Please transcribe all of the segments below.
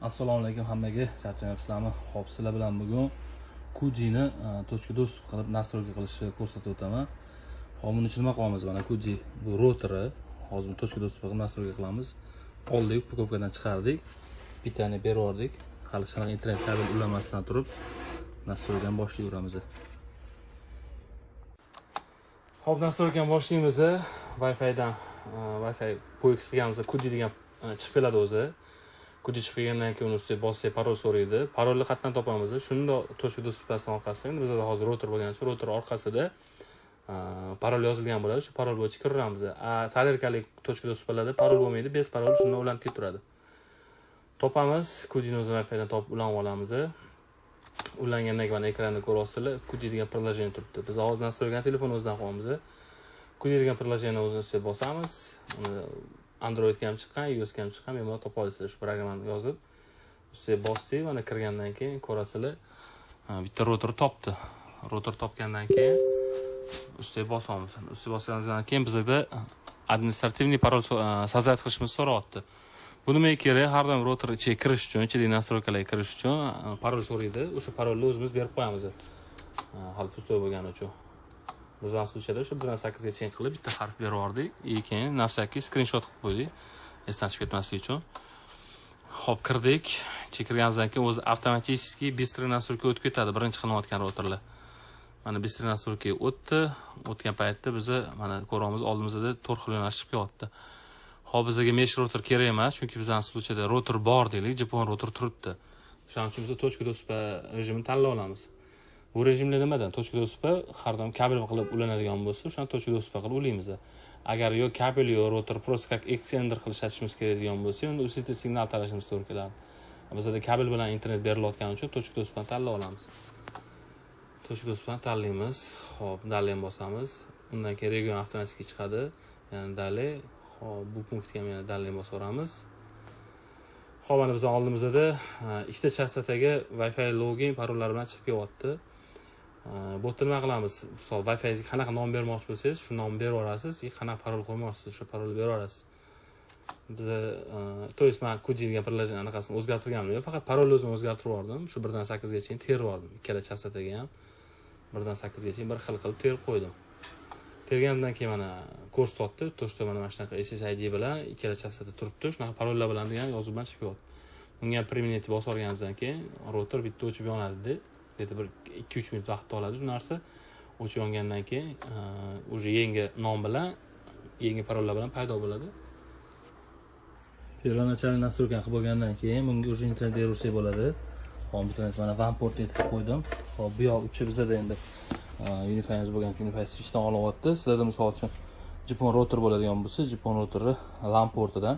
Assalomu alaykum hammaga, charchamayapsizlarmi? Xo'p, sizlar bilan bugun Kujini точка достуp qilib настройка qilishni ko'rsatib o'taman. Hozir buni nima qilamiz? Mana Kuji bu rotori. Hozir buni точка достуp qilib настройка qilamiz. Oldik, upakovkadan chiqardik. Bitani berib yubordik. Hali shunaqa internet kabel ulamasdan turib настройкani boshlayveramiz. Hop, настройкani boshlaymiz. Wi-Fi'dan Wi-Fi po'yik qilganmiz. Kuji degan chiqib keladi o'zi. Kuji chiqib kelgandan keyin uni ustiga bossak parol so'raydi. Parolni qayerdan topamiz? Shunda точка доступasining orqasida, bizda hozir rotor bo'lgan uchun rotor orqasida parol yozilgan bo'ladi. Shu parol bo'yicha kiramiz. Talerkalik точка доступlarda parol bo'lmaydi, bez parol shundan ulanib ketaveradi. Topamiz, Kujini o'z Wi-Fi'dan topib ulanib olamiz. Ulangandan keyin ekranda ko'rasizlar, Kuji degan приложение turibdi. Biz hozir настройкani telefon o'zidan qo'yamiz. Kuji degan приложение o'zini ustiga bosamiz. Android ham chiqqan, iOS ham chiqqan, bemalol topa olasizlar. Shu programmani yozib, ustiga bosdik, mana kirgandan keyin ko'rasizlar, bitta rotor topdi. Rotor topgandan keyin ustiga bosamiz. Ustiga bosgandan keyin bizda administrativniy parol sozdать qilishimizni so'rayapti. Bu nimaga kerak? Har doim rotor ichiga kirish uchun, ichidagi настройкаlarga kirish uchun parol so'raydi. O'sha parolni o'zimiz berib qo'yamiz. Hali pustoy bo'lgani uchun. Bizdan случайda shu 1.8 gacha qilib bitta harf berib yubordik. Keyin nafsaki skrinshot qilib qo'ydik. Esdan chiqib ketmasligi uchun. Xo'p, kirdik. Kirganimizdan keyin o'zi avtomatik bistri настройка o'tib ketadi birinchi qilinayotgan rotorlar. Mana bistri настройка o'tdi. O'tgan paytda bizni mana ko'ramiz oldimizda 4 xil yo'nalish chiqib yotdi. Xo'p, bizga mesh rotor kerak emas, chunki bizdan случайda rotor bor deylik, jipon rotor turibdi. Shuning uchun biz точка доступа rejimini tanlab olamiz. Bu rejimlar nimadan? точка доступа har doim kabel qilib ulanadigan bo'lsa, o'shani точка доступа qilib ulaymiz. Agar yo kabel yo rotor просто как extender qilishimiz kerak bo'lsa, unda usida signal tarashimiz to'g'ri keladi. Bizda kabel bilan internet berilayotgani uchun точка доступani tanlab olamiz. точка доступani tanlaymiz. Xo'p, dalay bosamiz. Undan keyin region avtomatik chiqadi. Ya'ni dalay. Xo'p, bu punktga ham yana dalay bosaveramiz. Xo'p, mana biz oldimizda ikkita chastotaga Wi-Fi login parollar bilan chiqib kelyapti. Bu yerda nima qilamiz? Misol Wi-Fi'ga qanaqa nom bermoqchi bo'lsangiz, shu nomni berib olasiz, qanaqa parol qo'ymoqchisiz, shu parolni berib olasiz. Biz to есть men Kuji degan приложение anaqasini o'zgartirganman. Faqat parolni o'zini o'zgartirib yubordim. Shu 1.8 gacha terib yubordim. Ikkala chastotaga ham 1.8 gacha bir xil qilib terib qo'ydim. Tergandan keyin mana ko'rsatdi, to'shda mana shunaqa SSID bilan ikkala chastota turibdi. Shunaqa parollar bilan degan yozuv bilan chiqib yotdi. Bunga primineti bosib olganimizdan keyin rotor bitta o'chib yonadi. Bir 2-3 minut vaqt oladi shu narsa. O'chib yongandan keyin o'sha yangi nom bilan, yangi parollar bilan paydo bo'ladi. Первоначальный настройка qilib bo'lgandan keyin bunga o'sha internet berursak bo'ladi. Hozir internet mana WAN port etib qo'ydim. Hop, bu yoq uchi bizda endi Unify'imiz bo'lgan uchun Unify switchdan olyapti. Sizlarda misol uchun jipon rotor bo'ladigan bo'lsa, jipon rotori LAN portidan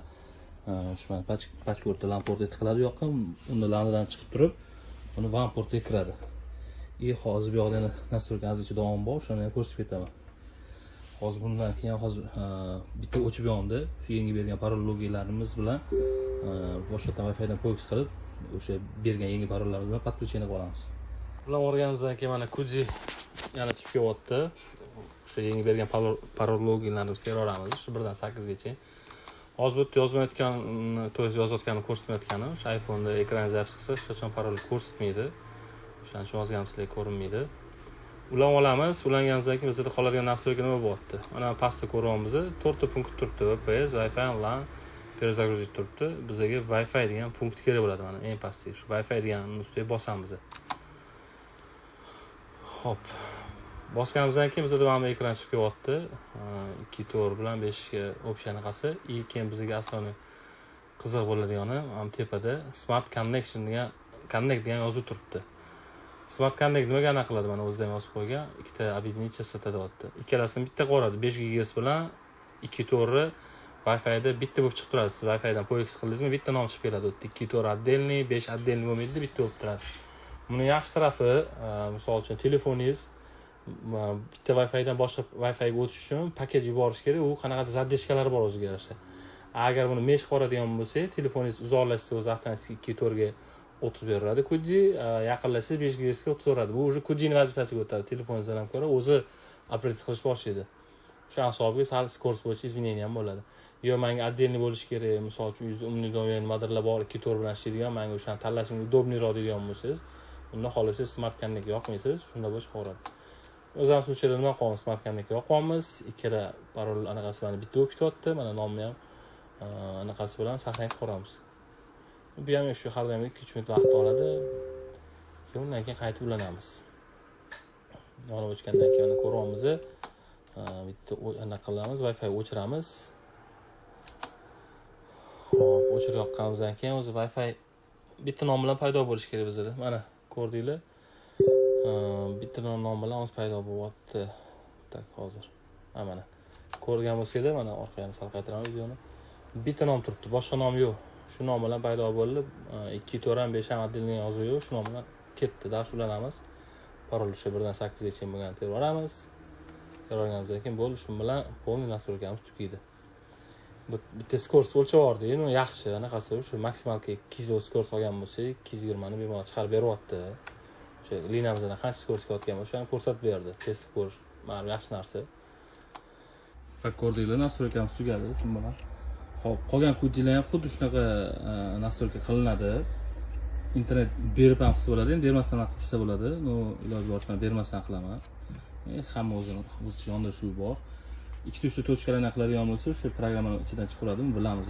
shu mana pach portda LAN port etib qiladi yoqqa, unda LANdan chiqib turib, uni WAN portiga kiradi. Hozir bu yoqda настройка azizcha davom bor, shuni ham ko'rsatib ketaman. Hozir bundan keyin hozir bitta o'chib yondi. Shu yangi bergan parol logiyalarimiz bilan boshqadan Wi-Fi'dan po'yik qilib, o'sha bergan yangi parollar bilan podключение qilib olamiz. Bilan o'rganimizdan keyin mana Kuji yana chiqib kelyapti. O'sha yangi bergan parol logiyalarni terib olamiz. Shu 1.8 gacha. Hozir bu yerda yozmayotgan, to'g'ri yozayotganini ko'rsatmayotgani, o'sha iPhone'da ekran zaps qilsa, hech qachon parol ko'rsatmaydi. O'shaning uchun yozganimizlar ko'rinmaydi. Ulanib olamiz. Ulanganimizdan keyin bizda qoladigan настройка nima bo'lyapti? Mana pastda ko'ryapmiz, 4 ta punkt turibdi. VPS, Wi-Fi, LAN, перезагрузить turibdi. Bizga Wi-Fi degan punkt kerak bo'ladi mana eng pastdagi. Shu Wi-Fi deganning ustiga bosamiz. Xo'p. Bosganimizdan keyin bizda mana ekran chiqib kelyapti. 2 to'r bilan 5 ga opsiya anaqasi. Keyin bizga asosiy qiziq bo'ladigani ham tepada Smart Connection degan Connect degan yozuv turibdi. Smart Connect nimaga anaqa qiladi? Mana o'zidan yozib qo'ygan. Ikkita объединить chastotada o'tdi. Ikkalasini bitta qo'radi. 5 GHz bilan 2 to'ri Wi-Fi'da bitta bo'lib chiqib turadi. Siz Wi-Fi'dan po'yik qildingizmi, bitta nom chiqib keladi. 2 to'ri отдельный, 5 отдельный bo'lmaydi, bitta bo'lib turadi. Buni yaxshi tarafi, misol uchun telefoningiz bitta Wi-Fi'dan boshqa Wi-Fi'ga o'tish uchun paket yuborish kerak. U qanaqadir zaddeshkalari bor o'ziga yarasha. Agar buni mesh qiladigan bo'lsa, telefoningiz uzoqlashsa o'zi avtomatik 2 to'rga 30 beradi. Kuji yaqinlashsiz 5 GHz ga 30 beradi. Bu o'zi Kujining vazifasiga o'tadi. Telefoningizdan ham ko'ra o'zi operativ qilish boshlaydi. Shu hisobga sal skorost bo'yicha izmeneniya ham bo'ladi. yo menga отдельный bo'lish kerak, misol uchun uyingizda umumniy domen nimadirlar bor, 2 to'r bilan ishlaydigan, menga o'shani tanlashim udobniyroq deydigan bo'lsangiz, unda xohlasangiz smart connect yoqmaysiz, shunda bo'lish qo'yadi. O'zimiz uchun nima qilamiz? Smart connect yoqamiz. Ikkala parol anaqasi bilan bitta bo'lib ketyapti. Mana nomni ham anaqasi bilan saqlanib qolamiz. Bu ham shu har doim 2-3 minut vaqt oladi. Undan keyin qaytib ulanamiz. Yonib o'chgandan keyin ko'ramiz. Bitta anaqa qilamiz, Wi-Fi o'chiramiz. Xo'p, o'chirib yoqqanimizdan keyin o'zi Wi-Fi bitta nom bilan paydo bo'lishi kerak bizda. Mana ko'rdinglar. Bitta nom bilan o'z paydo bo'lyapti. Tak hozir. Mana ko'rgan bo'lsangiz, mana orqani sal qaytaraman videoni. Bitta nom turibdi, boshqa nom yo'q. Shu nom bilan paydo bo'lib, 2 to'r ham 5 ham отдельный yozuv yo'q. Shu nom bilan ketdi. Dars ulanamiz. Parol o'sha 1 dan 8 gacha bo'lgan terib olamiz. Terib keyin bo'ldi, shu bilan полный настройкamiz tugaydi. Bu bitta skorost o'lchavordi, endi yaxshi, anaqasi o'sha maksimalga 200 skorost olgan bo'lsak, 220 ni bemalol chiqarib beryapti. O'sha liniyamizdan qancha skorost ketgan bo'lsa, shuni ko'rsatib berdi. Test ko'rish, ma'lum yaxshi narsa. Faqat ko'rdinglar, настройкamiz tugadi shu bilan. Xo'p, qolgan kudjilar ham xuddi shunaqa настройка qilinadi. Internet berib ham qilsa bo'ladi, endi bermasdan ham qilsa bo'ladi. No, iloji boricha men bermasdan qilaman. Hamma o'zicha yondashuv bor. 2-3 tochkalarni qiladigan bo'lsa, o'sha programmaning ichidan chiqib qoladimi, bilamiz.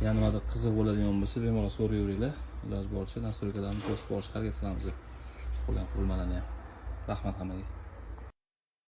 Yana nimadir qiziq bo'ladigan bo'lsa, bemalol so'rayveringlar. Iloji boricha настройкаlarni ko'rsatib borishga harakat qilamiz. Qolgan qurilmalarni ham. Rahmat hammaga.